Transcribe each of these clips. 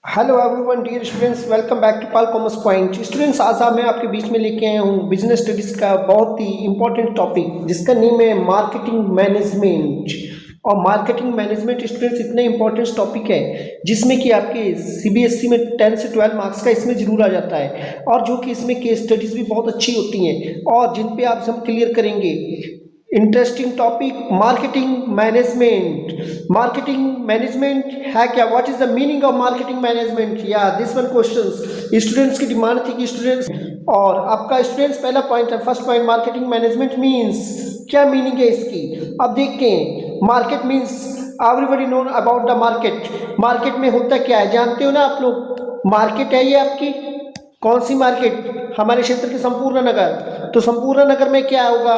Hello everyone dear students, welcome back to Pal commerce point. Students, आज मैं आपके बीच में लेके आया हूँ बिजनेस स्टडीज़ का बहुत ही इंपॉर्टेंट टॉपिक जिसका नेम है मार्केटिंग मैनेजमेंट। और मार्केटिंग मैनेजमेंट स्टूडेंट्स इतना इंपॉर्टेंट टॉपिक है जिसमें कि आपके सीबीएसई में 10 से 12 मार्क्स का इसमें जरूर आ जाता है, और जो कि इसमें केस स्टडीज़ भी बहुत अच्छी होती हैं और जिन पे आप हम क्लियर करेंगे। Interesting topic marketing management. Marketing management है क्या? What is the meaning of marketing management? या दिस वन क्वेश्चंस स्टूडेंट्स की डिमांड थी कि स्टूडेंट्स, और आपका स्टूडेंट्स पहला पॉइंट है, first point, marketing management means क्या मीनिंग है इसकी। अब देखते हैं। Market means everybody know about the market. Market में होता क्या है जानते हो ना आप लोग? मार्केट है ये आपकी कौन सी मार्केट? हमारे क्षेत्र के संपूर्ण नगर। तो संपूर्ण नगर में क्या होगा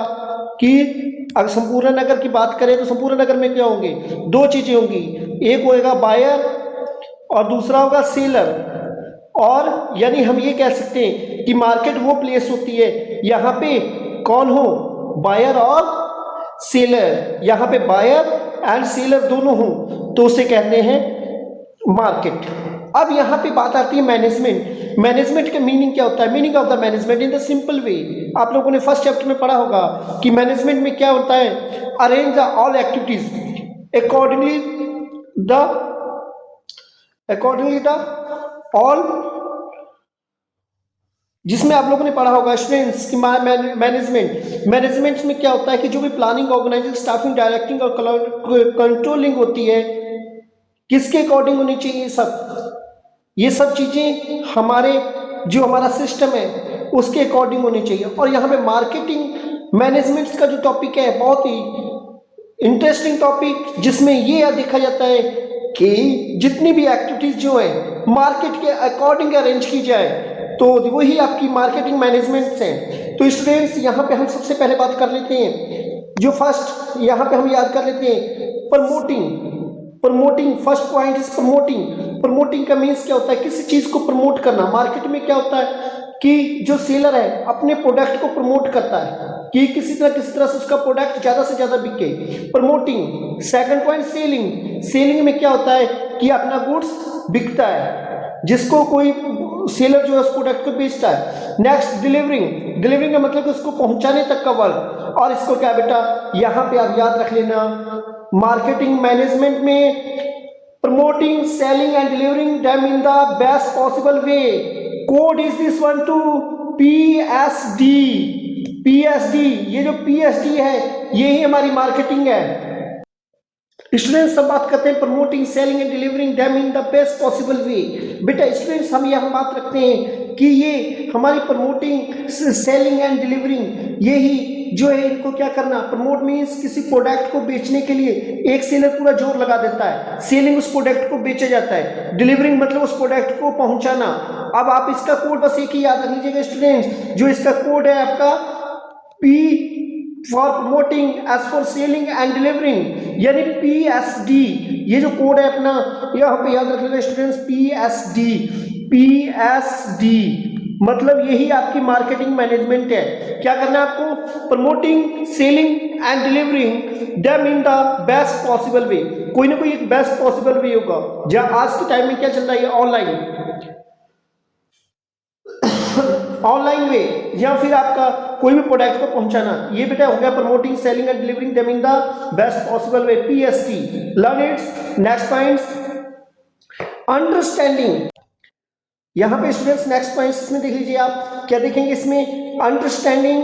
कि अगर संपूर्ण नगर की बात करें तो संपूर्ण नगर में क्या होंगे? दो चीजें होंगी, एक होएगा बायर और दूसरा होगा सेलर। और यानी हम ये कह सकते हैं कि मार्केट वो प्लेस होती है यहाँ पे कौन हो? बायर और सेलर। यहाँ पे बायर एंड सेलर दोनों हो तो उसे कहते हैं मार्केट। अब यहाँ पे बात आती है मैनेजमेंट। मैनेजमेंट का मीनिंग क्या होता है? Meaning of the management in the simple way, आप लोगों ने फर्स्ट चैप्टर में पढ़ा होगा कि मैनेजमेंट में क्या होता है? Arrange the all activities accordingly the all, जिसमें आप लोगों ने पढ़ा होगा स्टूडेंट्स की मैनेजमेंट में क्या होता है कि जो भी प्लानिंग, ऑर्गेनाइजिंग, स्टाफिंग, डायरेक्टिंग और कंट्रोलिंग होती है किसके अकॉर्डिंग होनी चाहिए? ये सब चीजें हमारा सिस्टम है उसके अकॉर्डिंग होनी चाहिए। और यहाँ पे मार्केटिंग मैनेजमेंट का जो टॉपिक है बहुत ही इंटरेस्टिंग टॉपिक, जिसमें ये देखा जाता है कि जितनी भी एक्टिविटीज जो है मार्केट के अकॉर्डिंग अरेंज की जाए तो वही आपकी मार्केटिंग मैनेजमेंट है। तो स्टूडेंट्स, यहाँ पे हम सबसे पहले बात कर लेते हैं, जो फर्स्ट यहाँ पे हम याद कर लेते हैं promoting. First point is promoting का मीन्स क्या होता है? किसी चीज को प्रमोट करना। मार्केट में क्या होता है कि जो सेलर है अपने प्रोडक्ट को प्रमोट करता है कि किसी तरह से उसका प्रोडक्ट ज्यादा से ज्यादा बिके, प्रमोटिंग। सेकंड पॉइंट सेलिंग में क्या होता है कि अपना गुड्स बिकता है, जिसको कोई सेलर जो है उस प्रोडक्ट को बेचता है। नेक्स्ट डिलीवरिंग का मतलब उसको पहुंचाने तक का वर्क। और इसको क्या बेटा यहाँ पे आप याद रख लेना, मार्केटिंग मैनेजमेंट में promoting, selling and delivering them in the best possible way. Code is this one two PSD। ये जो PSD है यही हमारी मार्केटिंग है। स्टूडेंट्स, सब बात करते हैं promoting, selling and delivering them in the best possible way. बेटा स्टूडेंट्स, हम यहाँ बात रखते हैं कि ये हमारी प्रमोटिंग, सेलिंग एंड डिलीवरिंग, यही जो है इनको क्या करना। प्रमोट मीन्स किसी प्रोडक्ट को बेचने के लिए एक सेलर पूरा जोर लगा देता है, सेलिंग उस प्रोडक्ट को बेचा जाता है, डिलीवरिंग मतलब उस प्रोडक्ट को पहुंचाना। अब आप इसका कोड बस एक ही याद रख लीजिएगा स्टूडेंट्स, जो इसका कोड है आपका P for promoting, S for selling and delivering, यानी PSD। ये जो कोड है अपना यहाँ पे याद रख लेना स्टूडेंट्स, PSD मतलब यही आपकी मार्केटिंग मैनेजमेंट है। क्या करना है आपको? Promoting, selling and delivering them in the best possible way. कोई ना कोई एक बेस्ट पॉसिबल वे होगा। जहां आज के टाइम में क्या चल रहा है, ऑनलाइन वे, या फिर आपका कोई भी प्रोडक्ट को पहुंचाना। ये बेटा हो गया promoting, selling and delivering them in the best possible way, PSD। Learn it's. Next points, understanding. यहां पे स्टूडेंट्स नेक्स्ट पॉइंट्स इसमें देख लीजिए, आप क्या देखेंगे इसमें? Understanding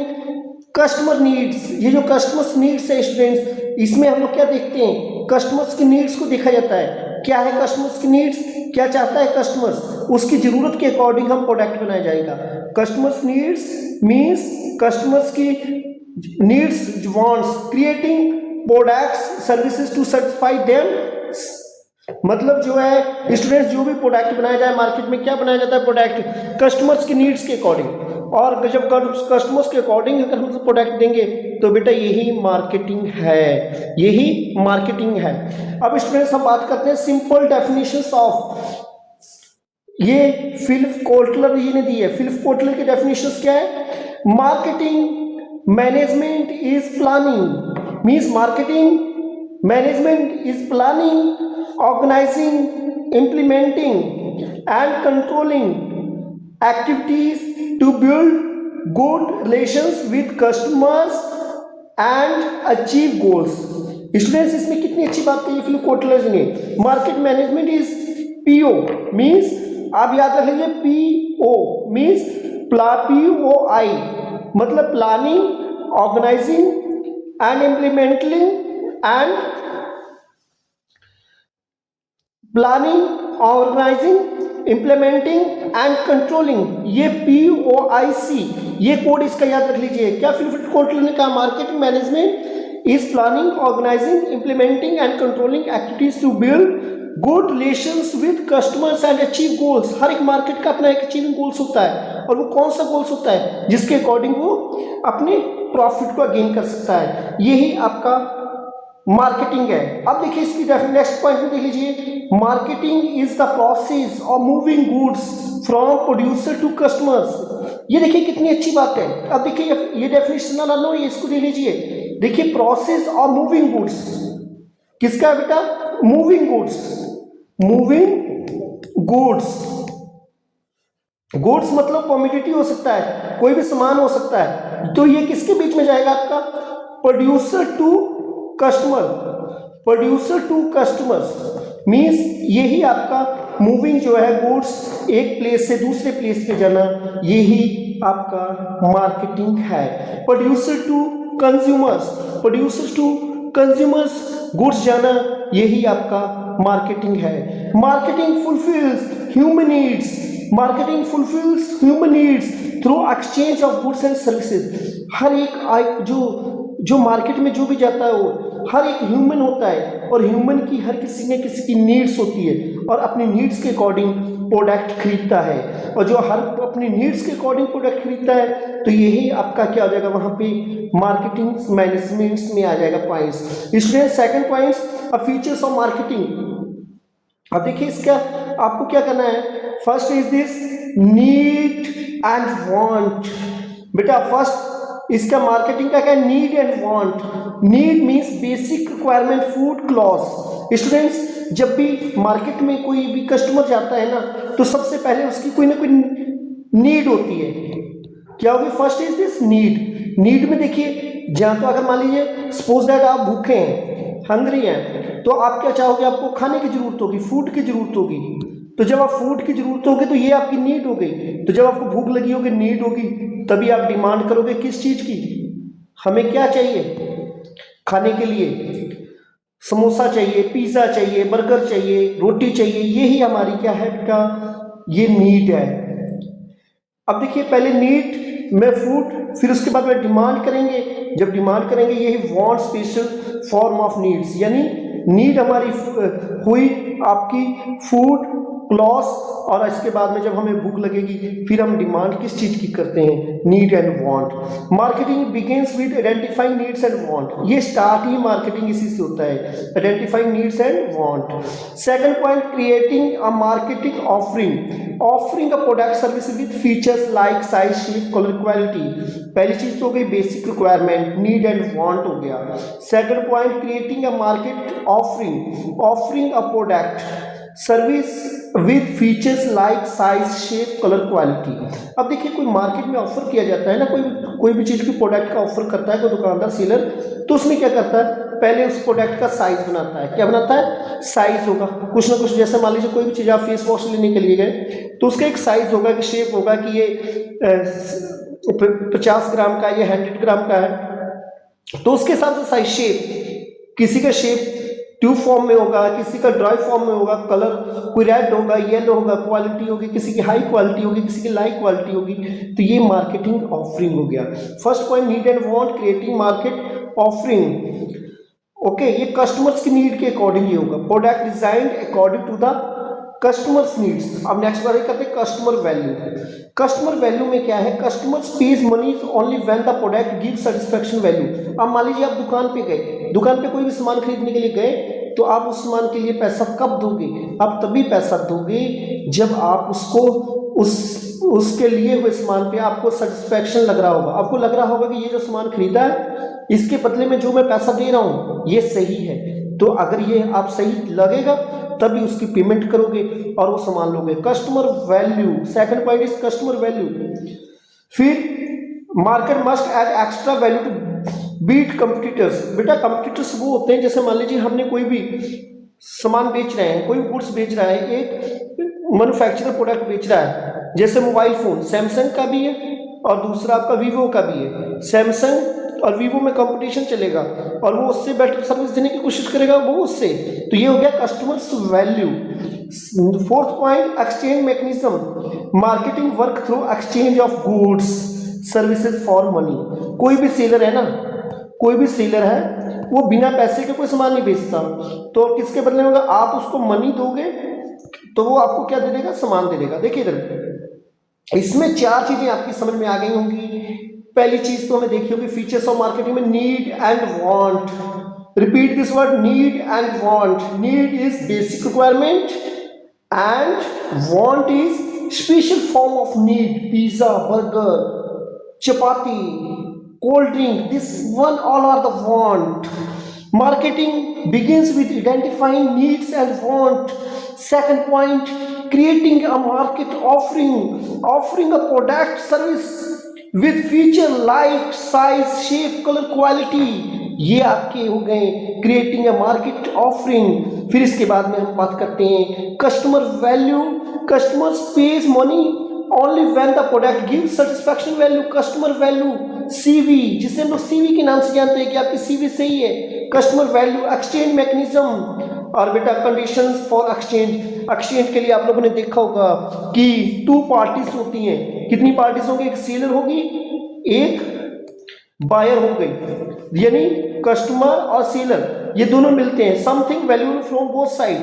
customer needs. ये जो कस्टमर्स नीड्स है स्टूडेंट्स, इसमें हम लोग क्या देखते हैं? कस्टमर्स की नीड्स को देखा जाता है। क्या है कस्टमर्स की नीड्स? क्या चाहता है कस्टमर्स? उसकी जरूरत के अकॉर्डिंग हम प्रोडक्ट बनाया जाएगा। कस्टमर्स नीड्स मींस कस्टमर्स की needs, wants, creating products services to satisfy them. मतलब जो है स्टूडेंट्स, जो भी प्रोडक्ट बनाया जाए मार्केट में, क्या बनाया जाता है? प्रोडक्ट कस्टमर्स की नीड्स के अकॉर्डिंग। और जब कस्टमर्स के अकॉर्डिंग अगर हम प्रोडक्ट देंगे तो बेटा यही मार्केटिंग है। अब स्टूडेंट्स, हम बात करते हैं सिंपल डेफिनेशंस ऑफ। ये फिलिप कोटलर जी ने दी है। फिलिप कोटलर की डेफिनेशंस क्या है? Marketing management is planning, means marketing management is planning, organizing, implementing and controlling activities to build good relations with customers and achieve goals. Students इसमें कितनी अच्छी बात कही फिल्म कोटलर्स ने. Market management is PO means, आप याद रख लीजिए, पीओ मीन्स POI मतलब planning, organising and implementing and planning, organising, implementing and controlling. ये POIC, ये कोड इसका याद रख लीजिए. क्या फिलिप कोटलर ने कहा? Marketing management is planning, organising, implementing and controlling activities to build good relations with customers and achieve goals. हर एक मार्केट का अपना एक अचीविंग गोल्स होता है, और वो कौन सा गोल्स होता है? जिसके अकॉर्डिंग वो अपने प्रॉफिट को गेन कर सकता है. यही आपका मार्केटिंग है. अब देखिए इसकी नेक्स्ट पॉइंट में देख लीजिए. Marketing is the process of moving goods from producer to customers. ये देखिए कितनी अच्छी बात है. अब देखिए ये डेफिनेशन ना लो, ये इसको देख लीजिए. देखिए प्रोसेस ऑफ मूविंग गुड्स किसका है बेटा? Moving goods. Moving goods, goods मतलब कमोडिटी हो सकता है, कोई भी सामान हो सकता है. तो ये किसके बीच में जाएगा? आपका producer to customer. Producer to customers means यही आपका मूविंग जो है गुड्स एक प्लेस से दूसरे प्लेस पे जाना, यही आपका मार्केटिंग है. Producer to consumers, producer to consumers goods जाना, यही आपका मार्केटिंग है. Marketing fulfils human needs. Marketing fulfils human needs through exchange of goods and services. हर एक जो मार्केट में जो भी जाता है वो हर एक ह्यूमन होता है, और ह्यूमन की हर किसी में किसी की नीड्स होती है, और अपनी नीड्स के अकॉर्डिंग प्रोडक्ट खरीदता है. और जो हर अपनी नीड्स के अकॉर्डिंग प्रोडक्ट खरीदता है, तो यही आपका क्या हो जाएगा? वहाँ पे मार्केटिंग मैनेजमेंट में आ जाएगा points. Student second points, features of marketing. अब देखिए इसका आपको क्या करना है. First is this need and want. बेटा फर्स्ट इसका मार्केटिंग का क्या है? Need and want. Need means basic requirement, food, clothes. Students जब भी मार्केट में कोई भी कस्टमर जाता है ना, तो सबसे पहले उसकी कोई ना कोई नीड होती है. क्या होगी? First is this need. Need में देखिए, जहाँ तो अगर मान लीजिए सपोज दैट आप भूखे हैं, हंग्री हैं, तो आप क्या चाहोगे? आपको खाने की जरूरत होगी, फूड की जरूरत होगी. तो जब आप फूड की जरूरत होगी तो ये आपकी नीड हो गई. तो जब आपको भूख लगी होगी, नीड होगी, तभी आप डिमांड करोगे किस चीज की? हमें क्या चाहिए खाने के लिए? समोसा चाहिए, पिज्जा चाहिए, बर्गर चाहिए, रोटी चाहिए. यही हमारी क्या है बेटा? ये नीड है. अब देखिए पहले नीड में फूड, फिर उसके बाद में डिमांड करेंगे. जब डिमांड करेंगे यही want, special form of needs. यानी नीड हमारी हुई आपकी फूड, क्लॉथ, और इसके बाद में जब हमें भूख लगेगी फिर हम डिमांड किस चीज की करते हैं? Need and want. Marketing begins with identifying needs and want. ये स्टार्ट ही मार्केटिंग इसी से होता है, identifying needs and want. Second point, creating a marketing offering. Offering a product service with features like size, shape, colour, quality. पहली चीज तो हो गई basic requirement, need and want हो गया. Second point, creating a market offering. Offering a product service with features like size, shape, colour, quality. अब देखिए कोई मार्केट में ऑफर किया जाता है ना, कोई भी चीज़ की प्रोडक्ट का ऑफर करता है कोई दुकानदार, सेलर, तो उसमें क्या करता है? पहले उस प्रोडक्ट का साइज बनाता है. क्या बनाता है? साइज होगा कुछ ना कुछ. जैसे मान लीजिए कोई भी चीज़ आप फेस वॉश लेने के लिए गए, तो उसका एक साइज होगा, कि शेप होगा कि ये 50 ग्राम का, ये 100 ग्राम का है, तो उसके हिसाब से साइज. शेप, किसी का शेप ट्यूब फॉर्म में होगा, किसी का ड्राई फॉर्म में होगा, कलर कोई रेड होगा, येलो होगा, क्वालिटी होगी, किसी की हाई क्वालिटी होगी, किसी की लाइट क्वालिटी होगी. तो ये मार्केटिंग ऑफरिंग हो गया. First point, need and want, creating market offering. Okay, ये कस्टमर्स की नीड के अकॉर्डिंग ही होगा. Product design according to the customers needs. अब नेक्स्ट बात करते हैं कस्टमर वैल्यू. कस्टमर वैल्यू में क्या है? Customers page money only when the product give satisfaction value. अब मान लीजिए आप दुकान पे गए, दुकान पे कोई भी सामान खरीदने के लिए गए, तो आप उस सामान के लिए पैसा कब दोगे? आप तभी पैसा दोगे जब आप उसको उसके लिए हुए सामान पे आपको सेटिस्फेक्शन लग रहा होगा. आपको लग रहा होगा कि ये जो सामान खरीदा है, इसके बदले में जो मैं पैसा दे रहा हूँ ये सही है. तो अगर ये आप सही लगेगा तभी उसकी पेमेंट करोगे और वो सामान लोगे। Customer value, second point is customer value. फिर market must add extra value to beat competitors. बेटा कंपटीटर्स वो होते हैं, जैसे मान लीजिए हमने कोई भी सामान बेच रहे हैं, कोई गुड्स बेच रहा है, एक मैन्युफैक्चरर प्रोडक्ट बेच रहा है, जैसे मोबाइल फोन सैमसंग का भी है और दूसरा आपका वीवो का भी है। सैमसंग और वीवो में कंपटीशन चलेगा और वो उससे बेटर सर्विस देने की कोशिश करेगा वो उससे, तो ये हो गया customers value. Fourth point exchange mechanism. Marketing work through exchange of goods services for money. कोई भी सेलर है ना, कोई भी सेलर है वो बिना पैसे के कोई सामान नहीं बेचता, तो किसके बदले होगा, आप उसको मनी दोगे तो वो आपको क्या दे देगा, सामान दे देगा। देखिए इधर इसमें चार चीजें आपकी समझ में आ गई होंगी। पहली चीज तो हमें देखी होगी फीचर्स ऑफ मार्केटिंग में, need and want. Repeat this word, need and want. Need is basic requirement and want is special form of need. Pizza, burger, chapati, cold drink, this one all are the want. Marketing begins with identifying needs and want. Second point, creating a market offering a product service with feature like size, shape, color, quality. ये आपके हो गए creating a market offering. फिर इसके बाद में हम बात करते हैं customer value. Customer page money only when the product give satisfaction value. Customer value CV, जिसे हम लोग सीवी के नाम से जानते हैं कि आपकी सीवी सही है। कस्टमर वैल्यू, एक्सचेंज मैकेनिज्म और बेटा कंडीशंस फॉर एक्सचेंज। एक्सचेंज के लिए आप लोगों ने देखा होगा कि टू पार्टीज होती हैं। कितनी पार्टीज होंगी, एक सेलर होगी, एक बायर हो गई, यानी कस्टमर और सेलर ये दोनों मिलते हैं। Something valuable from both side.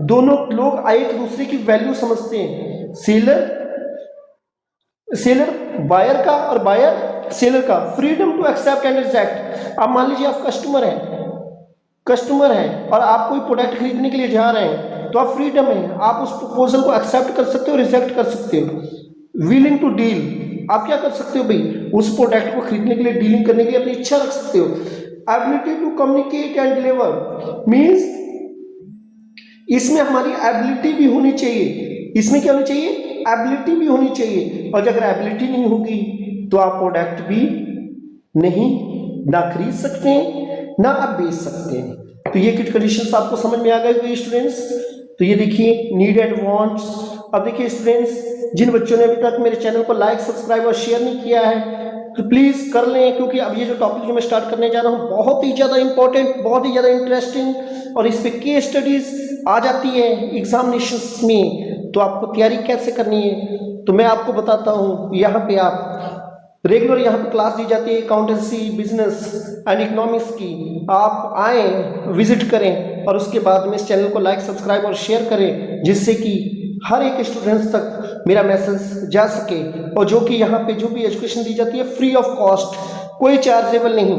दोनों लोग एक दूसरे की वैल्यू समझते हैं। सेलर बायर का और बायर सेलर का। Freedom to accept and reject. अब मान लीजिए आप कस्टमर हैं और आप कोई प्रोडक्ट खरीदने के लिए जा रहे हैं, तो आप फ्रीडम है, आप उस प्रपोजल को एक्सेप्ट कर सकते हो, रिजेक्ट कर सकते हो। विलिंग टू डील, आप क्या कर सकते हो भाई, उस प्रोडक्ट को खरीदने के लिए, डीलिंग करने के लिए अपनी इच्छा रख सकते हो। Ability to communicate and deliver means इसमें हमारी एबिलिटी भी होनी चाहिए। इसमें क्या होनी चाहिए, एबिलिटी भी होनी चाहिए। और अगर एबिलिटी नहीं होगी तो आप प्रोडक्ट भी नहीं ना खरीद सकते हैं ना आप बेच सकते हैं। तो ये किट कंडीशंस आपको समझ में आ गए स्टूडेंट्स। तो ये देखिए नीड एंड वांट्स। अब देखिए स्टूडेंट्स, जिन बच्चों ने अभी तक मेरे चैनल को लाइक, सब्सक्राइब और शेयर नहीं किया है तो प्लीज कर लें, क्योंकि अब ये जो टॉपिक जो मैं स्टार्ट करने जा रहा हूँ बहुत ही ज्यादा इंपॉर्टेंट, बहुत ही ज्यादा इंटरेस्टिंग, और इस पे केस स्टडीज आ जाती है एग्जामिनेशंस में। तो आपको तैयारी कैसे करनी है तो मैं आपको बताता हूँ। यहाँ पे आप रेगुलर यहाँ पे क्लास दी जाती है अकाउंटेंसी, बिजनेस एंड इकोनॉमिक्स की। आप आए, विजिट करें और उसके बाद में इस चैनल को लाइक, सब्सक्राइब और शेयर करें, जिससे कि हर एक स्टूडेंट्स तक मेरा मैसेज जा सके। और जो कि यहाँ पे जो भी एजुकेशन दी जाती है फ्री ऑफ कॉस्ट, कोई चार्जेबल नहीं।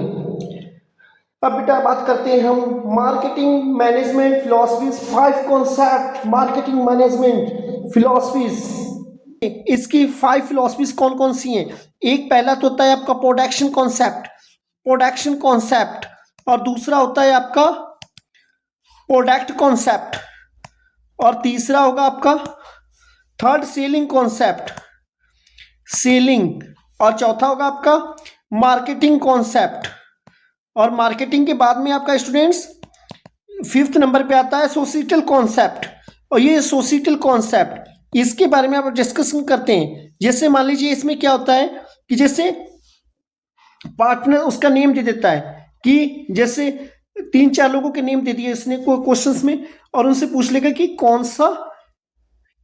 अब बेटा बात करते हैं हम marketing management philosophies. 5 concept marketing management philosophies. इसकी 5 फिलॉसफीज कौन कौन सी हैं। एक पहला तो होता है आपका प्रोडक्शन कॉन्सेप्ट, और दूसरा होता है आपका प्रोडक्ट कॉन्सेप्ट, और तीसरा होगा आपका थर्ड सेलिंग कॉन्सेप्ट, और चौथा होगा आपका मार्केटिंग कॉन्सेप्ट। और मार्केटिंग के बाद में आपका स्टूडेंट्स 5th नंबर पे आता है सोसाइटल कॉन्सेप्ट। और ये सोसाइटल कॉन्सेप्ट इसके बारे में आप डिस्कशन करते हैं। जैसे मान लीजिए इसमें क्या होता है कि जैसे पार्टनर उसका नेम दे देता है, कि जैसे 3-4 लोगों के नेम दे दिए इसने क्वेश्चंस में, और उनसे पूछ लेगा कि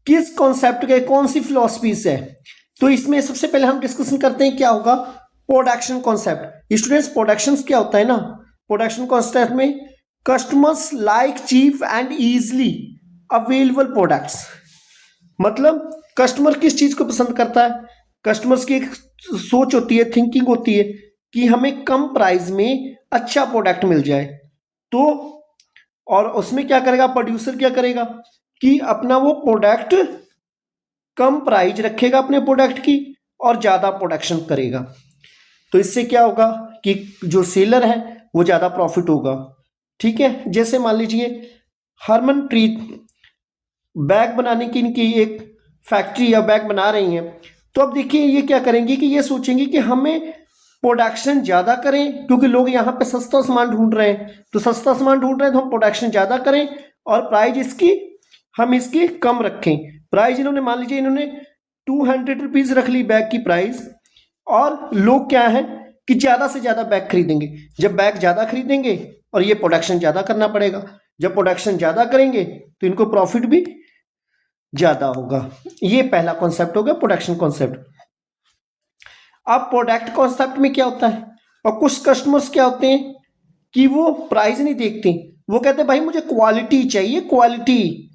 किस कॉन्सेप्ट का कौन सी फिलॉसफीज है। तो इसमें सबसे पहले हम डिस्कशन करते हैं क्या होगा, प्रोडक्शन कॉन्सेप्ट। स्टूडेंट्स प्रोडक्शन क्या होता है ना, प्रोडक्शन कॉन्सेप्ट में customers like cheap and easily available products. मतलब कस्टमर किस चीज को पसंद करता है, कस्टमर्स की एक सोच होती है, थिंकिंग होती है कि हमें कम प्राइस में अच्छा प्रोडक्ट मिल जाए। तो और उसमें क्या करेगा प्रोड्यूसर, क्या करेगा कि अपना वो प्रोडक्ट कम प्राइस रखेगा अपने प्रोडक्ट की और ज्यादा प्रोडक्शन करेगा। तो इससे क्या होगा कि जो सेलर है वो ज्यादा प्रॉफिट होगा। ठीक है, जैसे मान लीजिए हरमनप्रीत बैग बनाने की इनकी एक फैक्ट्री या बैग बना रही हैं। तो अब देखिए ये क्या करेंगे कि ये सोचेंगे कि हमें प्रोडक्शन ज़्यादा करें, क्योंकि लोग यहाँ पे सस्ता सामान ढूंढ रहे हैं, तो सस्ता सामान ढूंढ रहे हैं तो हम प्रोडक्शन ज़्यादा करें और प्राइस इसकी हम इसकी कम रखें। प्राइस इन्होंने मान लीजिए इन्होंने 200 रुपीज़ रख ली बैग की प्राइस, और लोग क्या है कि ज़्यादा से ज़्यादा बैग खरीदेंगे। जब बैग ज़्यादा खरीदेंगे और ये प्रोडक्शन ज़्यादा करना पड़ेगा, जब प्रोडक्शन ज़्यादा करेंगे तो इनको प्रॉफिट भी ज़्यादा होगा। ये पहला कॉन्सेप्ट हो गया प्रोडक्शन कॉन्सेप्ट। अब प्रोडक्ट कॉन्सेप्ट में क्या होता है, और कुछ कस्टमर्स क्या होते हैं कि वो प्राइस नहीं देखते, वो कहते हैं भाई मुझे क्वालिटी चाहिए, क्वालिटी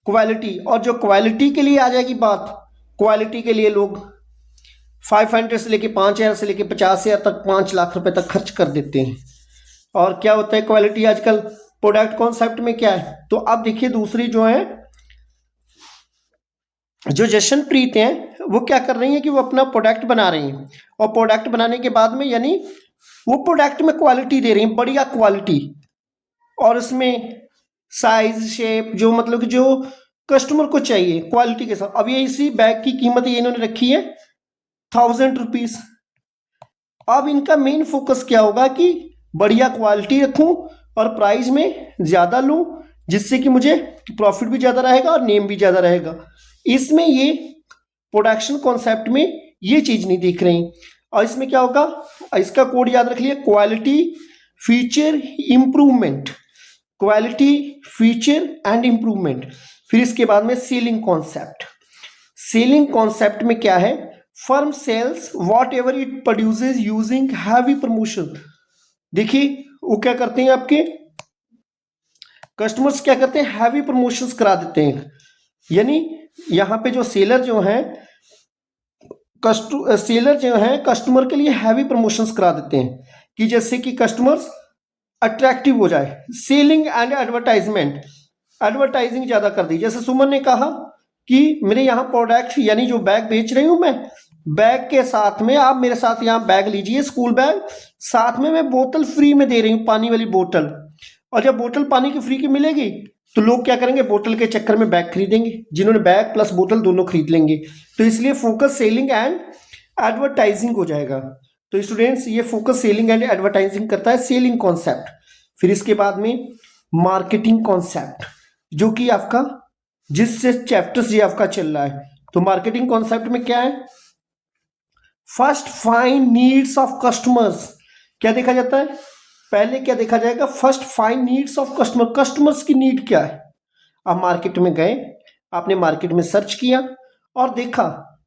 क्वालिटी। और जो क्वालिटी के लिए आ जाएगी बात, क्वालिटी के लिए लोग 500 से लेके 5,000 से लेके 50,000 तक, 5 लाख रुपए तक खर्च कर देते हैं। और क्या होता है क्वालिटी आजकल प्रोडक्ट कॉन्सेप्ट में क्या है। तो अब देखिए दूसरी जो है, जो जशनप्रीत हैं वो क्या कर रही हैं कि वो अपना प्रोडक्ट बना रही हैं, और प्रोडक्ट बनाने के बाद में यानी वो प्रोडक्ट में क्वालिटी दे रही हैं, बढ़िया क्वालिटी, और उसमें साइज शेप जो मतलब कि जो कस्टमर को चाहिए क्वालिटी के साथ। अब ये इसी बैग की कीमत ये इन्होंने रखी है 1000 रुपीज। अब इनका मेन फोकस क्या होगा कि बढ़िया क्वालिटी रखूं और प्राइस में ज़्यादा लूं, जिससे कि मुझे प्रॉफिट भी ज़्यादा रहेगा और नेम भी ज़्यादा रहेगा। इसमें ये प्रोडक्शन कॉन्सेप्ट में ये चीज़ नहीं दिख रही। और इसमें क्या होगा, इसका कोड याद रख लिया, quality feature improvement, quality feature and improvement. फिर इसके बाद में सेलिंग कॉन्सेप्ट। सेलिंग कॉन्सेप्ट में क्या है, firm sales whatever it produces using heavy promotion. देखिए वो क्या करते हैं, आपके कस्टमर्स क्या करते हैं, हैवी प्रमोशंस करा देते हैं। यानी यहाँ पे जो सेलर जो हैं सेलर जो हैं कस्टमर के लिए हैवी प्रमोशंस करा देते हैं, कि जैसे कि कस्टमर्स अट्रैक्टिव हो जाए। सेलिंग एंड एडवर्टाइजमेंट, एडवर्टाइजिंग ज़्यादा कर दी। जैसे सुमन ने कहा कि मेरे यहाँ प्रोडक्ट यानी जो बैग बेच रही हूँ मैं, बैग के साथ में आप मेरे साथ यहाँ बैग लीजिए, स्कूल बैग, साथ में मैं बोतल फ्री में दे रही हूँ, पानी वाली बोतल। और जब बोतल पानी की फ्री की मिलेगी तो लोग क्या करेंगे, बोतल के चक्कर में बैग खरीदेंगे, जिन्होंने बैग प्लस बोतल दोनों खरीद लेंगे। तो इसलिए फोकस सेलिंग एंड एडवर्टाइजिंग हो जाएगा। तो स्टूडेंट्स ये फोकस सेलिंग एंड एडवर्टाइजिंग करता है, सेलिंग कॉन्सेप्ट। फिर इसके बाद में मार्केटिंग कॉन्सेप्ट, जो कि आपका जिससे चैप्टर्स ये आपका चल रहा है। तो मार्केटिंग कॉन्सेप्ट में क्या है, first find needs of customers. क्या देखा जाता है, पहले क्या देखा जाएगा, first find needs of customer, customers की नीड क्या है। आप मार्केट में गए, आपने मार्केट में सर्च किया और देखा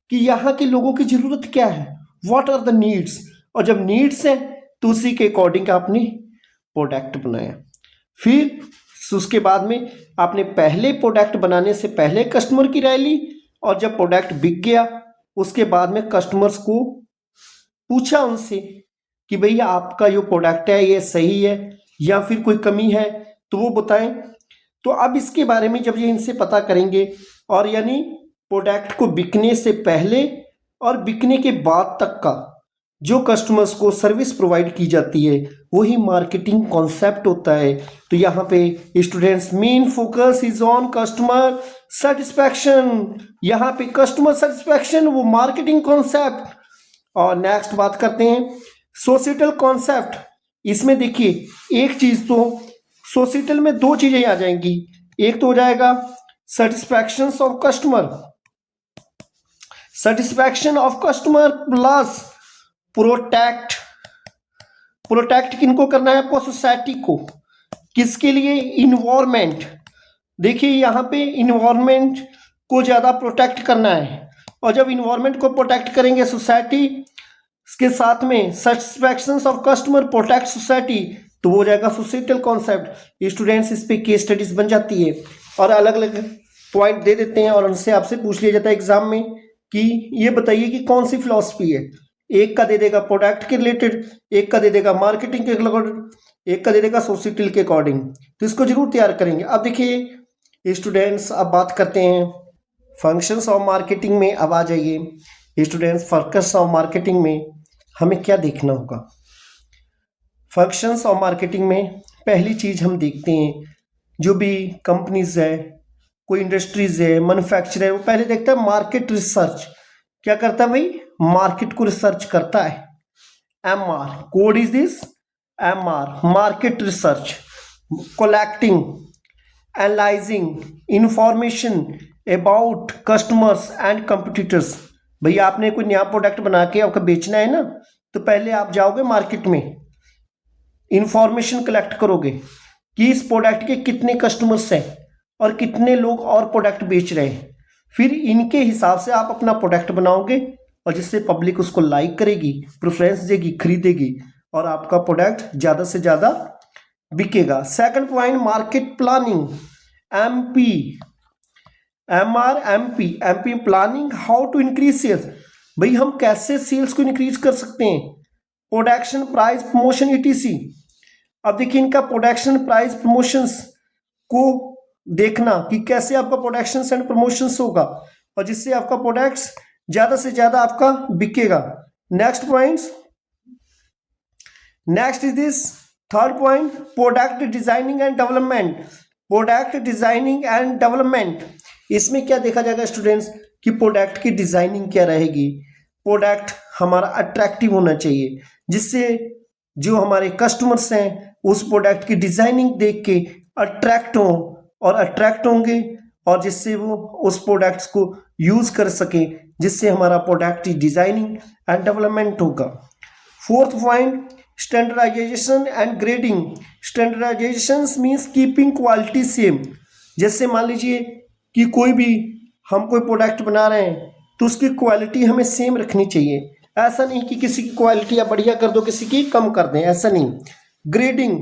कि यहाँ के लोगों की जरूरत क्या है, व्हाट आर द नीड्स। और जब नीड्स है तो उसी के अकॉर्डिंग आपने प्रोडक्ट बनाया। फिर उसके बाद में आपने पहले प्रोडक्ट बनाने से पहले कस्टमर की राय ली, और जब प्रोडक्ट बिक गया उसके बाद में कस्टमर्स को पूछा उनसे कि भैया आपका जो प्रोडक्ट है ये सही है या फिर कोई कमी है तो वो बताएं। तो अब इसके बारे में जब ये इनसे पता करेंगे, और यानी प्रोडक्ट को बिकने से पहले और बिकने के बाद तक का जो कस्टमर्स को सर्विस प्रोवाइड की जाती है वही मार्केटिंग कॉन्सेप्ट होता है। तो यहाँ पे students main focus is on customer satisfaction, यहाँ पे कस्टमर सेटिस्फैक्शन वो मार्केटिंग कॉन्सेप्ट। और नेक्स्ट बात करते हैं सोसाइटल कॉन्सेप्ट। इसमें देखिए एक चीज तो सोसाइटल में दो चीजें आ जाएंगी, एक तो हो जाएगा satisfaction of customer, satisfaction of customer plus protect. Protect किनको करना है आपको, सोसाइटी को, किसके लिए, इन्वायरमेंट। देखिए यहाँ पे इन्वायरमेंट को ज़्यादा प्रोटेक्ट करना है, और जब इन्वायरमेंट को प्रोटेक्ट करेंगे सोसाइटी के साथ में satisfaction of customer protect society, तो वो हो जाएगा सोसाइटल कॉन्सेप्ट। स्टूडेंट्स इस पे केस स्टडीज बन जाती है और अलग अलग पॉइंट दे देते हैं, और उनसे आपसे पूछ लिया जाता है एग्जाम में कि ये बताइए कि कौन सी फिलॉसफी है। एक का दे देगा प्रोडक्ट के रिलेटेड, एक का दे देगा मार्केटिंग के अकॉर्डिंग, एक का दे देगा सोसाइटल के अकॉर्डिंग। तो इसको जरूर तैयार करेंगे। अब देखिए स्टूडेंट्स, अब बात करते हैं फंक्शंस ऑफ मार्केटिंग में। अब आ जाइए स्टूडेंट्स, फंक्शंस ऑफ मार्केटिंग में हमें क्या देखना होगा। फंक्शंस ऑफ मार्केटिंग में पहली चीज हम देखते हैं जो भी कंपनीज है कोई इंडस्ट्रीज है, मैन्युफैक्चरर है, वो पहले देखता है मार्केट रिसर्च। क्या करता है भाई? मार्केट को रिसर्च करता है। M R code is this, M R market research, collecting, analyzing information about customers and competitors। भैया आपने कोई नया प्रोडक्ट बना के आपको बेचना है ना, तो पहले आप जाओगे मार्केट में, इंफॉर्मेशन कलेक्ट करोगे कि इस प्रोडक्ट के कितने कस्टमर्स हैं और कितने लोग और प्रोडक्ट बेच रहे हैं। फिर इनके हिसाब से आप अपना प्रोडक्ट बनाओगे और जिससे पब्लिक उसको लाइक करेगी, प्रेफरेंस देगी, खरीदेगी और आपका प्रोडक्ट ज़्यादा से ज़्यादा बिकेगा। Second point, market planning, MP, MR MP, MP planning, how to increase sales. भाई हम कैसे सेल्स को इंक्रीज कर सकते हैं? Production, price, promotion, etc. अब देखिए इनका प्रोडक्शन, प्राइस, प्रमोशंस को देखना कि कैसे आपका प्रोडक्शन एंड प्रमोशंस होगा और जिससे आपका प्रोडक्ट्स ज्यादा से ज्यादा आपका बिकेगा। Next points, next is this third point, product designing and development. Product designing and development, इसमें क्या देखा जाएगा स्टूडेंट्स कि प्रोडक्ट की डिजाइनिंग क्या रहेगी। प्रोडक्ट हमारा अट्रैक्टिव होना चाहिए जिससे जो हमारे कस्टमर्स हैं उस प्रोडक्ट की डिजाइनिंग देख के अट्रैक्ट हों और अट्रैक्ट होंगे और जिससे वो उस प्रोडक्ट्स को यूज कर सकें, जिससे हमारा प्रोडक्ट की डिजाइनिंग एंड डेवलपमेंट होगा। Fourth point, standardisation and grading. Standardisation means keeping quality same. जैसे मान लीजिए कि कोई भी हम कोई प्रोडक्ट बना रहे हैं तो उसकी क्वालिटी हमें सेम रखनी चाहिए। ऐसा नहीं कि किसी की क्वालिटी आप बढ़िया कर दो, किसी की कम कर दें, ऐसा नहीं। Grading,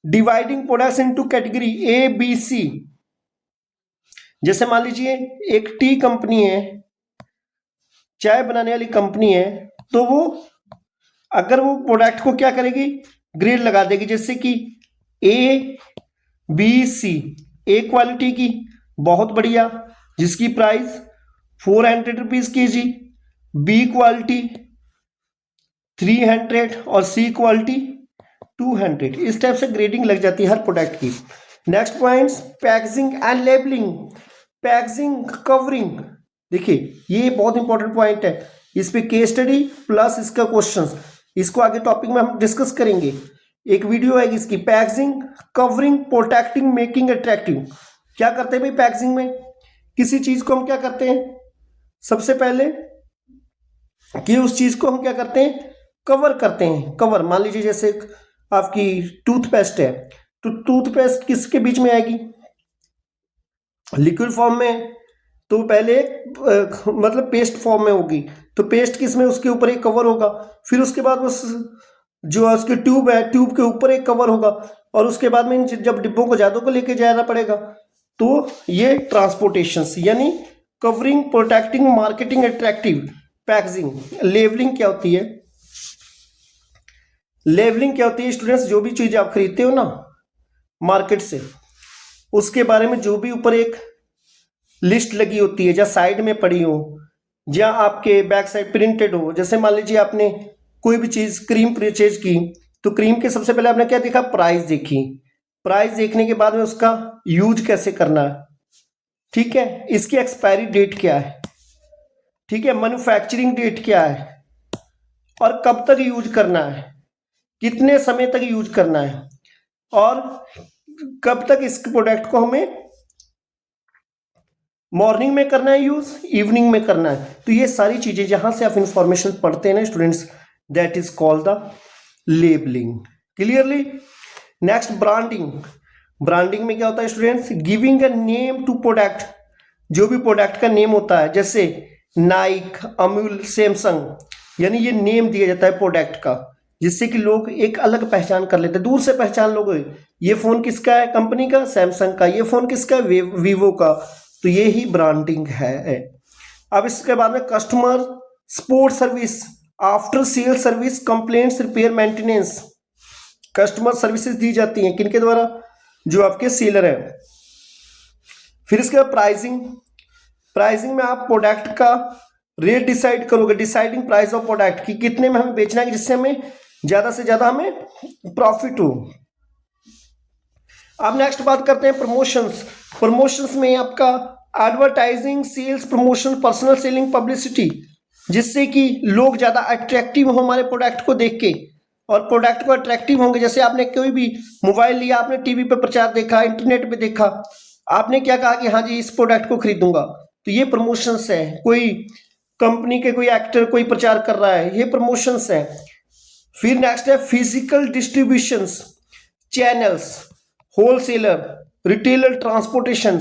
dividing products into category A B C. जैसे मान लीजिए एक टी कंपनी है, चाय बनाने वाली कंपनी है, तो वो अगर वो प्रोडक्ट को क्या करेगी, ग्रेड लगा देगी, जैसे कि ए बी सी। ए क्वालिटी की बहुत बढ़िया जिसकी प्राइस 400 रुपीज के जी, बी क्वालिटी 300 और सी क्वालिटी 200। इस टाइप से ग्रेडिंग लग जाती है हर प्रोडक्ट की। Next points, packaging and labelling. Packaging, covering, देखिए ये बहुत इंपॉर्टेंट पॉइंट है, इस पे केस स्टडी प्लस इसका क्वेश्चंस, इसको आगे टॉपिक में हम डिस्कस करेंगे, एक वीडियो आएगी इसकी। Packaging, covering, protecting, making attractive. क्या करते हैं भाई पैकेजिंग में? किसी चीज को हम क्या करते हैं, सबसे पहले कि उस चीज को हम क्या करते हैं, कवर करते हैं। कवर, मान लीजिए जैसे आपकी टूथपेस्ट है, तो टूथपेस्ट किसके बीच में आएगी, लिक्विड फॉर्म में, तो पहले मतलब पेस्ट फॉर्म में होगी, तो पेस्ट किस में, उसके ऊपर एक कवर होगा। फिर उसके बाद उस जो उसकी ट्यूब है, ट्यूब के ऊपर एक कवर होगा और उसके बाद में जब डिब्बों को ज्यादा को लेके जाना पड़ेगा तो ये ट्रांसपोर्टेशन, यानी covering, protecting, marketing, attractive, packaging. Labelling क्या होती है? लेवलिंग क्या होती है स्टूडेंट्स? जो भी चीज आप खरीदते हो ना मार्केट से, उसके बारे में जो भी ऊपर एक लिस्ट लगी होती है, जहाँ साइड में पड़ी हो, जहाँ आपके बैक साइड प्रिंटेड हो। जैसे मान लीजिए आपने कोई भी चीज क्रीम परचेज की, तो क्रीम के सबसे पहले आपने क्या देखा, प्राइस देखी। प्राइस देखने के बाद में उसका यूज कैसे करना है, ठीक है, इसकी एक्सपायरी डेट क्या है, ठीक है, मैन्युफैक्चरिंग डेट क्या है और कब तक यूज करना है, कितने समय तक यूज करना है और कब तक इस प्रोडक्ट को हमें मॉर्निंग में करना है यूज, इवनिंग में करना है। तो ये सारी चीजें जहां से आप इंफॉर्मेशन पढ़ते हैं ना students, that is called the labelling. Clearly? Next, branding. Branding में क्या होता है students, giving a name to product. जो भी प्रोडक्ट का नेम होता है, जैसे नाइक, अमूल, सैमसंग, यानी ये नेम दिया जाता है प्रोडक्ट का, जिससे कि लोग एक अलग पहचान कर लेते हैं, दूर से पहचान लोगे ये फोन किसका है, कंपनी का, सैमसंग का, ये फोन किसका है, वीवो का। तो ये ही ब्रांडिंग है। अब इसके बाद में customer support service, after sale service, complaints, repair, maintenance. Customer services दी जाती हैं किनके द्वारा, जो आपके सेलर है। फिर इसके बाद प्राइसिंग। प्राइसिंग में आप प्रोडक्ट का रेट डिसाइड करोगे, डिसाइडिंग प्राइस ऑफ प्रोडक्ट, कि कितने में हमें बेचना है जिससे हमें ज्यादा से ज्यादा हमें प्रॉफिट हो। अब नेक्स्ट बात करते हैं प्रमोशंस। प्रमोशंस में आपका advertising, sales, promotion, personal selling, publicity, जिससे कि लोग ज़्यादा अट्रैक्टिव हो हमारे प्रोडक्ट को देख के, और प्रोडक्ट को अट्रैक्टिव होंगे। जैसे आपने कोई भी मोबाइल लिया, आपने टीवी पे प्रचार देखा, इंटरनेट पे देखा, आपने क्या कहा कि हाँ जी इस प्रोडक्ट को खरीदूंगा, तो ये प्रमोशंस है। कोई कंपनी के कोई एक्टर कोई प्रचार कर रहा है, ये प्रमोशंस है। फिर नेक्स्ट है physical distributions, channels, wholesaler, retailer, transportation.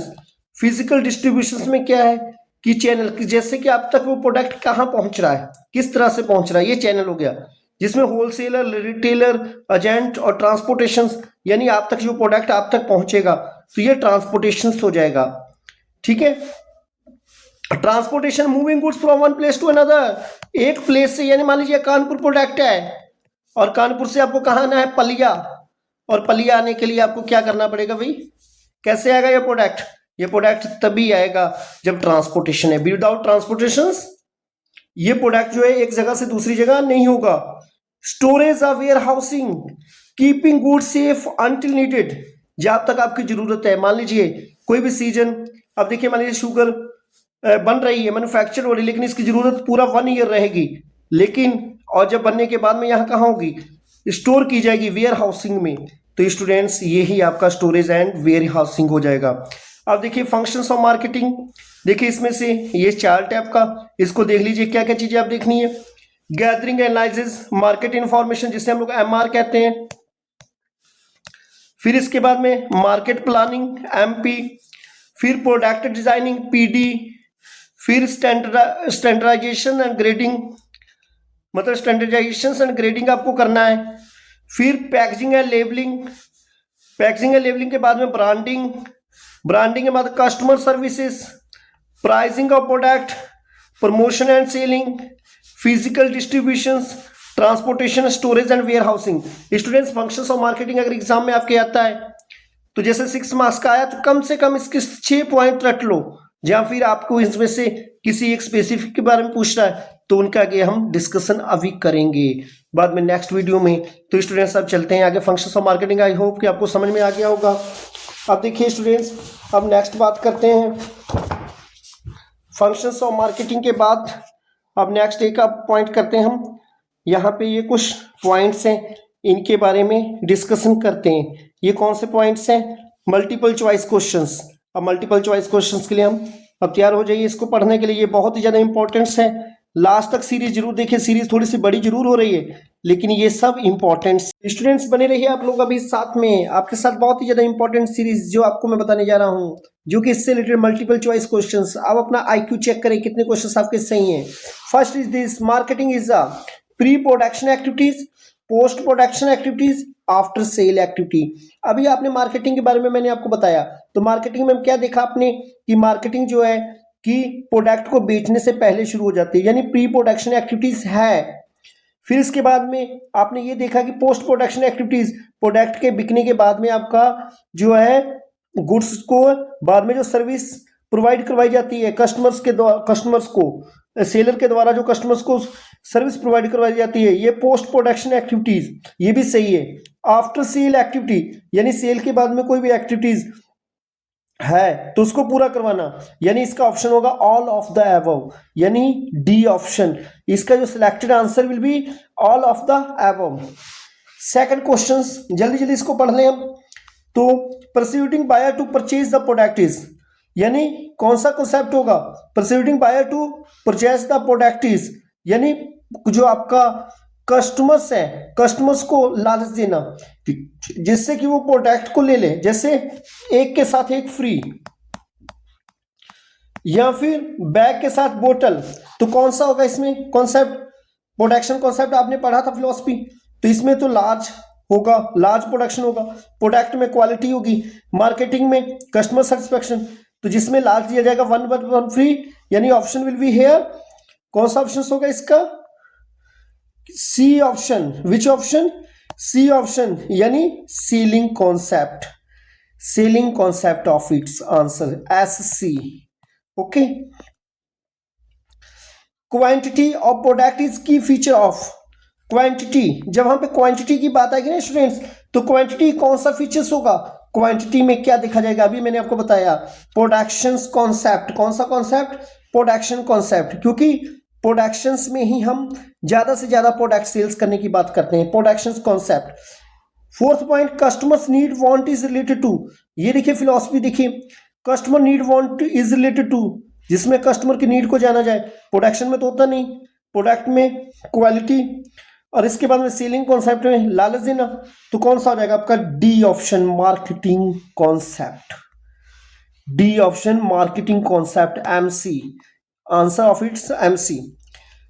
Physical distributions में क्या है कि चैनल, जैसे कि आप तक वो प्रोडक्ट कहाँ पहुंच रहा है, किस तरह से पहुंच रहा है, ये चैनल हो गया। जिसमें होलसेलर, रिटेलर, एजेंट और ट्रांसपोर्टेशन, यानी आप तक जो प्रोडक्ट आप तक पहुंचेगा, तो ये ट्रांसपोर्टेशन हो जाएगा। ठीक है, transportation, moving goods from one place to another, एक प्लेस से, यानी मान लीजिए कानपुर प्रोडक्ट है और कानपुर से आपको कहाँ आना है, पलिया, और पलिया आने के लिए आपको क्या करना पड़ेगा भाई, कैसे आएगा ये प्रोडक्ट? ये प्रोडक्ट तभी आएगा जब ट्रांसपोर्टेशन है। विदाउट ट्रांसपोर्टेशन ये प्रोडक्ट जो है एक जगह से दूसरी जगह नहीं होगा। स्टोरेज और warehousing, keeping goods safe until needed, जब तक आपकी जरूरत है। मान लीजिए कोई भी सीजन, अब देखिए मान लीजिए शुगर बन रही है, मैन्युफैक्चर हो रही है, लेकिन इसकी जरूरत पूरा 1 ईयर रहेगी, लेकिन और जब बनने के बाद में यहाँ कहाँ होगी, स्टोर की जाएगी वेयर हाउसिंग में। तो स्टूडेंट्स यही आपका स्टोरेज एंड वेयर हाउसिंग हो जाएगा। अब देखिए फंक्शंस ऑफ मार्केटिंग, देखिए इसमें से ये चार्ट है आपका, इसको देख लीजिए क्या क्या चीजें आप देखनी है। गैदरिंग एनालिसिस मार्केट इंफॉर्मेशन, जिसे हम लोग एमआर कहते हैं। फिर इसके बाद में मार्केट प्लानिंग एमपी, फिर प्रोडक्ट डिजाइनिंग पीडी, फिर स्टैंडर्डाइजेशन एंड ग्रेडिंग, मतलब स्टैंडर्डाइजेशन एंड ग्रेडिंग आपको करना है। फिर packaging and labelling, packaging and labelling के बाद में ब्रांडिंग, ब्रांडिंग के बाद customer services, pricing of product, promotion and selling, physical distribution, transportation, storage and warehousing. Students functions of marketing अगर एग्जाम में आपके आता है तो जैसे 6 मार्क्स का आया, तो कम से कम इसके 6 पॉइंट रट लो, या फिर आपको इसमें से किसी एक स्पेसिफिक के बारे में पूछ रहा है तो उनका आगे हम डिस्कशन अभी करेंगे बाद में नेक्स्ट वीडियो में। तो स्टूडेंट्स अब चलते हैं आगे functions of marketing. I hope कि आपको समझ में आ गया होगा। अब देखिए स्टूडेंट्स, अब नेक्स्ट बात करते हैं फंक्शंस ऑफ मार्केटिंग के बाद। अब नेक्स्ट एक अब पॉइंट करते हैं हम, यहाँ पे ये कुछ पॉइंट्स हैं, इनके बारे में डिस्कशन करते हैं। ये कौन से पॉइंट्स हैं? Multiple choice questions. अब मल्टीपल चॉइस क्वेश्चंस के लिए हम अब तैयार हो जाइए इसको पढ़ने के लिए। ये बहुत ही ज़्यादा इंपॉर्टेंट्स है, लास्ट तक सीरीज जरूर देखिए। सीरीज थोड़ी सी बड़ी जरूर हो रही है, लेकिन ये सब इंपॉर्टेंट्स। स्टूडेंट्स बने रहिए आप लोग अभी साथ में, आपके साथ बहुत ही ज़्यादा इंपॉर्टेंट सीरीज जो आपको मैं बताने जा रहा हूँ, जो कि इससे रिलेटेड मल्टीपल चॉइस क्वेश्चंस। आप अपना IQ चेक करें कितने क्वेश्चंस आपके सही हैं। First is this, marketing is a pre production activities, post production activities, after sale activity. अभी आपने मार्केटिंग के बारे में मैंने आपको बताया, तो मार्केटिंग में क्या देखा आपने कि मार्केटिंग जो है कि प्रोडक्ट को बेचने से पहले शुरू हो जाती है, यानी प्री प्रोडक्शन एक्टिविटीज है। फिर इसके बाद में आपने ये देखा कि पोस्ट प्रोडक्शन एक्टिविटीज, प्रोडक्ट के बिकने के बाद में आपका जो है गुड्स को बाद में जो सर्विस प्रोवाइड करवाई जाती है कस्टमर्स के द्वारा, कस्टमर्स को सेलर के द्वारा जो कस्टमर्स को सर्विस प्रोवाइड करवाई जाती है, ये पोस्ट प्रोडक्शन एक्टिविटीज, ये भी सही है। आफ्टर सेल एक्टिविटी, यानी सेल के बाद में कोई भी एक्टिविटीज है तो उसको पूरा करवाना, यानी इसका ऑप्शन होगा ऑल ऑफ द अबव, यानी डी ऑप्शन। इसका जो selected answer will be all of the above. Second question, जल्दी जल्दी इसको पढ़ लें हम। तो persuading buyer to purchase the product is, यानी कौन सा कॉन्सेप्ट होगा? Persuading buyer to purchase the product is, यानी जो आपका कस्टमर्स है, कस्टमर्स को लालच देना जिससे कि वो प्रोडक्ट को ले ले, जैसे एक के साथ एक फ्री, या फिर बैग के साथ बोतल। तो कौन सा होगा इसमें कॉन्सेप्ट? प्रोडक्शन कॉन्सेप्ट आपने पढ़ा था फिलॉसफी, तो इसमें तो लार्ज होगा, लार्ज प्रोडक्शन होगा। प्रोडक्ट में क्वालिटी होगी, मार्केटिंग में कस्टमर सेटिस्फेक्शन, तो जिसमें लार्ज दिया जाएगा 1 पर 1 फ्री, यानी ऑप्शन विल बी हेयर। कौन सा ऑप्शन होगा इसका? C option. Which option? C option, यानी selling concept, selling concept of its answer SC। Okay. Quantity of product is key feature of quantity. जब हम पे क्वांटिटी की बात आएगी ना स्टूडेंट्स, तो क्वांटिटी कौन सा फीचर्स होगा? क्वांटिटी में क्या देखा जाएगा, अभी मैंने आपको बताया प्रोडक्शन कॉन्सेप्ट, कौन सा कॉन्सेप्ट, प्रोडक्शन कॉन्सेप्ट, क्योंकि प्रोडक्शंस में ही हम ज्यादा से ज्यादा प्रोडक्ट सेल्स करने की बात करते हैं, production concept. Fourth point, customers need want is related to, ये देखिए फिलॉसफी देखिए, customer need want is related to, जिसमें कस्टमर की नीड को जाना जाए, प्रोडक्शन में तो होता नहीं, प्रोडक्ट में क्वालिटी, और इसके बाद में सेलिंग कॉन्सेप्ट में लालच देना, तो कौन सा हो जाएगा आपका D option, marketing concept, D option marketing concept, MC, answer of its MC.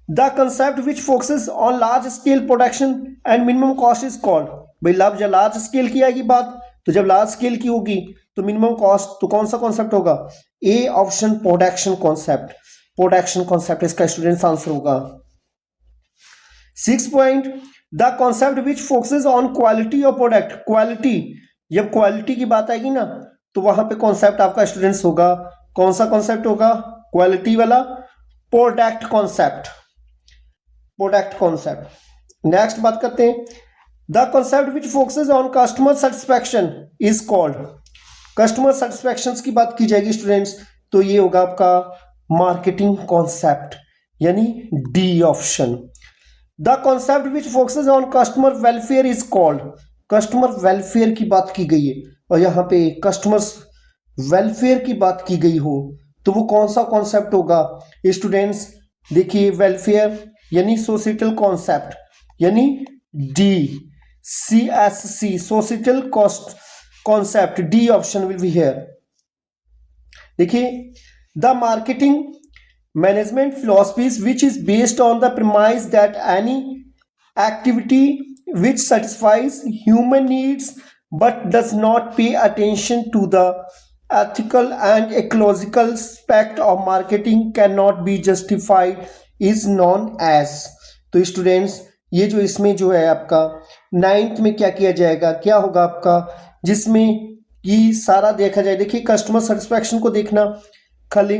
The concept which focuses on large scale production and minimum cost is called, भाई लार्ज स्केल की आएगी बात, तो जब लार्ज स्केल की होगी तो मिनिमम कॉस्ट, तो कौन सा कॉन्सेप्ट होगा, A option production concept, production concept इसका स्टूडेंट्स आंसर होगा। 6 point, the concept which focuses on quality of product, quality, जब क्वालिटी की बात आएगी ना तो वहां पे कॉन्सेप्ट आपका स्टूडेंट्स होगा, कौन सा कॉन्सेप्ट होगा, क्वालिटी वाला, product concept, product concept. Next बात करते हैं, the concept which focuses on customer satisfaction is called, customer satisfaction की बात की जाएगी स्टूडेंट्स, तो ये होगा आपका मार्केटिंग कॉन्सेप्ट, यानी D option. The concept which focuses on customer welfare is called, customer welfare की बात की गई है, और यहाँ पे कस्टमर्स वेलफेयर की बात की गई हो तो वो कौन सा कॉन्सेप्ट होगा स्टूडेंट्स, देखिए वेलफेयर यानी सोसाइटल कॉन्सेप्ट, यानी D, CSC, societal cost concept, D option will be here. देखिए, the marketing management philosophies which is based on the premise that any activity which satisfies human needs but does not pay attention to the ethical and ecological aspect of marketing cannot be justified is known as, तो students ये जो इसमें जो है आपका 9th में क्या किया जाएगा, क्या होगा आपका, जिसमें ये सारा देखा जाए, देखिए कस्टमर सेटिस्फैक्शन को देखना खाली,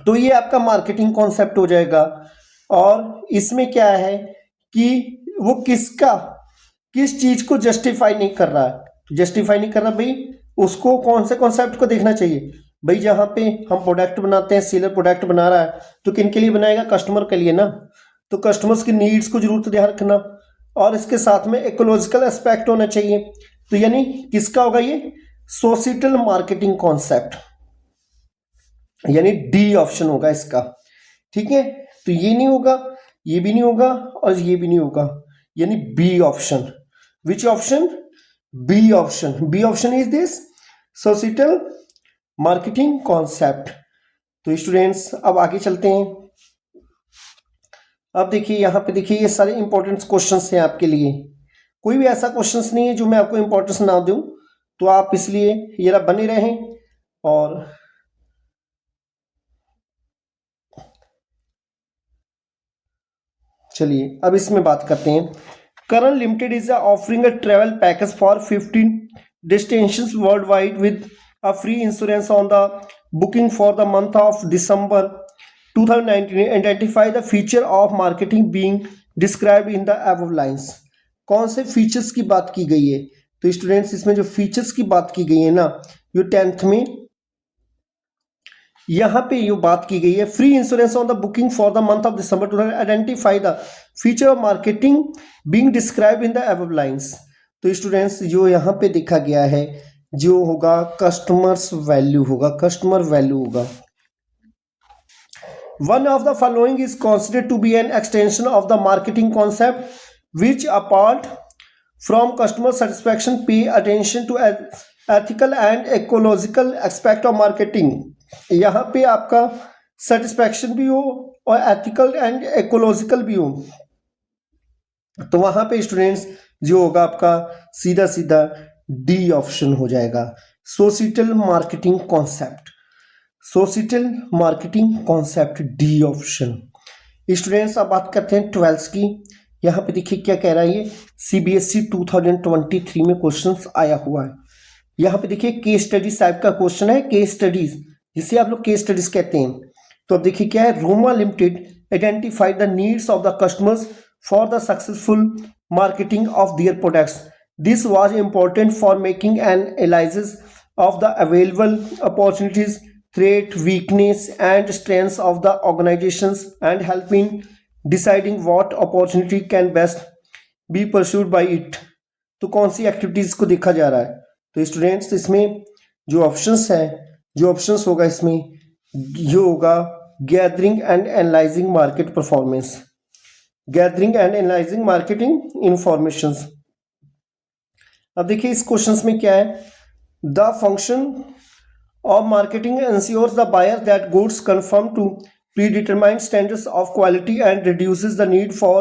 तो ये आपका मार्केटिंग कॉन्सेप्ट हो जाएगा, और इसमें क्या है कि वो किस चीज को जस्टिफाई नहीं कर रहा है, जस्टिफाई नहीं कर रहा भाई, उसको कौन से कॉन्सेप्ट को देखना चाहिए भाई, जहां पे हम प्रोडक्ट बनाते हैं, सेलर प्रोडक्ट बना रहा है तो किन के लिए बनाएगा, कस्टमर के लिए ना, तो कस्टमर्स की नीड्स को जरूर ध्यान रखना, और इसके साथ में इकोलॉजिकल एस्पेक्ट होना चाहिए, तो यानी किसका होगा ये, सोसाइटल मार्केटिंग कॉन्सेप्ट, यानी डी ऑप्शन होगा इसका, ठीक है, तो ये नहीं होगा, ये भी नहीं होगा, और ये भी नहीं होगा, यानी B option, which option, B option, B option is this societal marketing concept. तो स्टूडेंट्स अब आगे चलते हैं, अब देखिए यहाँ पे देखिए ये सारे इंपॉर्टेंट क्वेश्चंस हैं आपके लिए, कोई भी ऐसा क्वेश्चंस नहीं है जो मैं आपको इंपॉर्टेंस ना दूं, तो आप इसलिए ये बने रहें। और चलिए अब इसमें बात करते हैं, Karan limited is offering a travel package for 15 destinations world wide with a free insurance on the booking for the month of December 2019, identify the feature of marketing being describe in the above lines, कौन से features की बात की गई है, तो students इसमें जो फीचर्स की बात की गई है ना, ये 10th में यहां पे ये बात की गई है, free insurance on the booking for the month of December 2019, identify the feature of marketing being describe in the above lines, तो स्टूडेंट्स जो यहाँ पे देखा गया है जो होगा कस्टमर्स वैल्यू होगा, कस्टमर वैल्यू होगा। One of the following is considered to be an extension of the marketing concept which apart from customer satisfaction pay attention to ethical and ecological aspect of marketing, यहाँ पे आपका satisfaction भी हो और ethical and ecological भी हो, तो वहां पे स्टूडेंट्स जो होगा आपका सीधा सीधा डी ऑप्शन हो जाएगा, societal marketing concept, societal marketing concept, D option. Students अब बात करते हैं 12th की, यहाँ पे देखिए क्या कह रहा है, ये CBSE 2023 में क्वेश्चंस आया हुआ है, यहाँ पे देखिए केस स्टडीज टाइप का क्वेश्चन है, केस स्टडीज जिसे आप लोग केस स्टडीज कहते हैं, तो अब देखिए क्या है, Roma limited identify the needs of the customers for the successful marketing of their products This was important for making an analysis of the available opportunities, threat, weakness, and strengths of the organizations and helping deciding what opportunity can best be pursued by it. तो कौन सी activities को देखा जा रहा है? तो students इसमें जो ऑप्शंस है, जो ऑप्शंस होगा इसमें ये होगा gathering and analysing market performance, gathering and analysing marketing informations. अब देखिए इस क्वेश्चंस में क्या है, the function of marketing ensures the buyer that goods conform to predetermined standards of quality and reduces the need for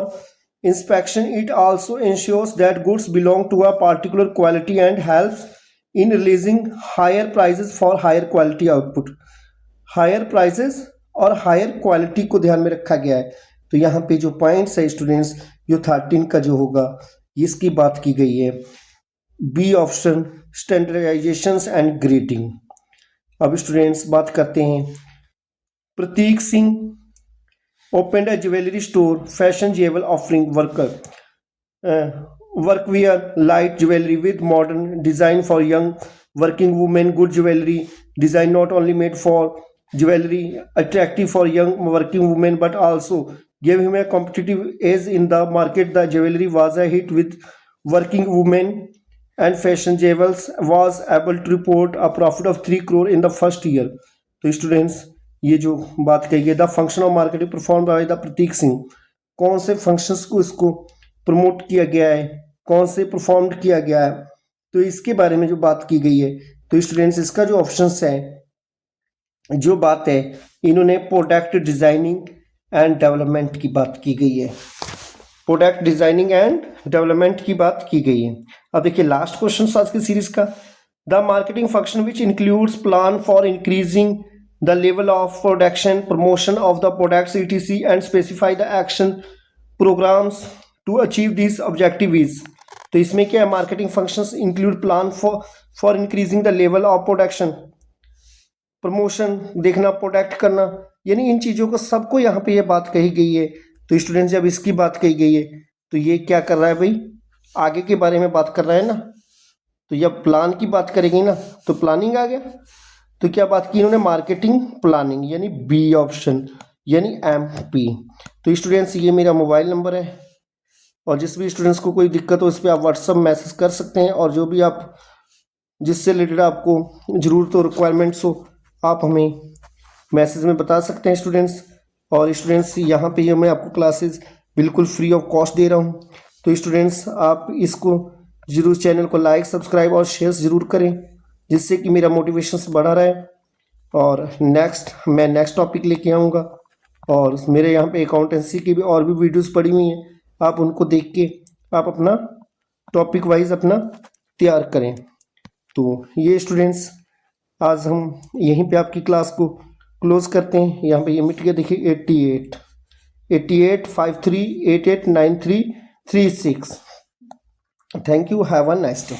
inspection. It also ensures that goods belong to a particular quality and helps in releasing higher prices for higher quality output. Higher prices और higher quality को ध्यान में रखा गया है। तो यहाँ पे जो पॉइंट्स है स्टूडेंट्स, जो 13 का जो होगा इसकी बात की गई है। B option standardisations and grading. अब स्टूडेंट्स बात करते हैं, Prateek Singh opened a jewelry store, fashion jewel offering workwear, light jewelry with modern design for young working women. Good jewelry design not only made for jewelry attractive for young working women but also gave him a competitive edge in the market. The jewelry was a hit with working women and fashion jewels was able to report a profit of 3 crore in the first year. तो students ये जो बात कही गई, the function of marketing perform by the Prateek Singh, कौन से functions को इसको प्रमोट किया गया है, कौन से परफॉर्म्ड किया गया है, तो इसके बारे में जो बात की गई है। तो स्टूडेंट्स इसका जो ऑप्शंस है, जो बात है, इन्होंने प्रोडक्ट डिजाइनिंग एंड डेवलपमेंट की बात की गई है, प्रोडक्ट डिजाइनिंग एंड डेवलपमेंट की बात की गई है। अब देखिए लास्ट क्वेश्चन आज की सीरीज का, the marketing function which includes plan for increasing the level of production, promotion of the products etc and specify the action programs to achieve these objectives. तो इसमें क्या है, marketing functions include plan for increasing the level of production, promotion देखना, product करना, यानी इन चीज़ों को सबको यहाँ पे ये बात कही गई है। तो स्टूडेंट्स जब इसकी बात कही गई है तो ये क्या कर रहा है भाई, आगे के बारे में बात कर रहा है ना। तो जब प्लान की बात करेंगे ना तो प्लानिंग आ गया। तो क्या बात की इन्होंने, मार्केटिंग प्लानिंग, यानी बी ऑप्शन यानी MP। तो स्टूडेंट्स ये मेरा मोबाइल नंबर है और जिस भी स्टूडेंट्स को कोई दिक्कत हो इस पर आप व्हाट्सअप मैसेज कर सकते हैं, और जो भी आप जिससे रिलेटेड आपको ज़रूरत हो, रिक्वायरमेंट्स हो, आप हमें मैसेज में बता सकते हैं स्टूडेंट्स। और स्टूडेंट्स यहाँ पे ये मैं आपको क्लासेस बिल्कुल फ्री ऑफ कॉस्ट दे रहा हूँ। तो स्टूडेंट्स आप इसको ज़रूर चैनल को लाइक, सब्सक्राइब और शेयर ज़रूर करें, जिससे कि मेरा मोटिवेशन बढ़ा रहे। और मैं नेक्स्ट टॉपिक लेके आऊँगा, और मेरे यहाँ पे अकाउंटेंसी की भी और भी वीडियोस पड़ी हुई हैं, आप उनको देख के आप अपना टॉपिक वाइज अपना तैयार करें। तो ये स्टूडेंट्स आज हम यहीं पे आपकी क्लास को क्लोज करते हैं। यहाँ पे ये मिट गया, देखिए 8853889336। Thank you, have a nice day.